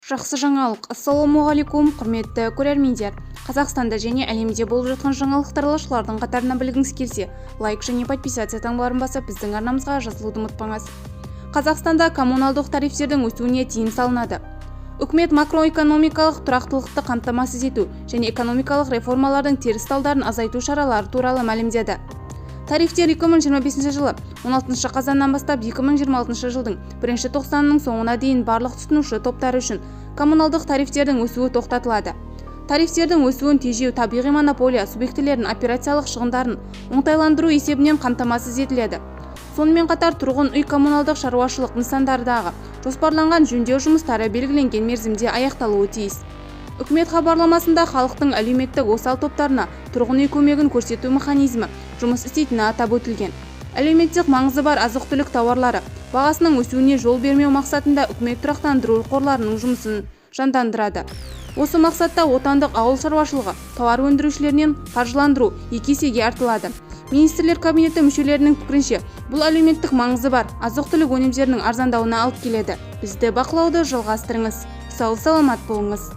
Жақсы жаңалық. Ассалаумағалейкум, құрметті көрермендер. Қазақстанда және әлемде болып жатқан жаңалықтар алашылардың қатарына білгіңіз келсе, лайк және подписация таңбаларын басып, біздің арнамызға жазылуды ұмытпаңыз. Қазақстанда коммуналдық тарифтердің өсуіне тыйым салынады. Үкімет макроэкономикалық тұрақтылықты қамтамасыз ету және экономикалық реформалардың теріс салдарын азайту шаралары туралы мәлімдеді. Тарифтер 2025 жылы 16 қазаннан бастап 2026 жылдың 1 тоқсанының соңына дейін барлық тұтынушы топтары үшін коммуналдық тарифтердің өсуі тоқтатылады. Тарифтердің өсуін тежеу табиғи монополия субъектілерінің операциялық шығындарын оңтайландыру есебінен қамтамасыз етіледі. Сонымен қатар тұрғын үй коммуналдық шаруашылық нысандардағы жоспарланған жөндеу жұмыстары белгіленген мерзімде аяқталуы тиіс. Үкімет хабарламасында халықтың әлеуметтік осал топтарына тұрғын үй көмегін көрсету механизмі жұмыс істейтіні атап өтілген. Әлеуметтік маңызы бар азық-түлік тауарлары бағасының өсуіне жол бермеу мақсатында үкімет тұрақтандыру қорларының жұмысын жандандырады. Осы мақсатта отандық ауыл шаруашылығы тауар өндірушілерінен қаржыландыру 2 есеге артылады. Министрлер кабинеті мүшелерінің пікірінше, бұл әлеуметтік маңызы бар азық-түлік өнімдерінің арзандауына алып келеді. Бізді бақылауды жалғастырыңыз. Сау саламат болыңыз.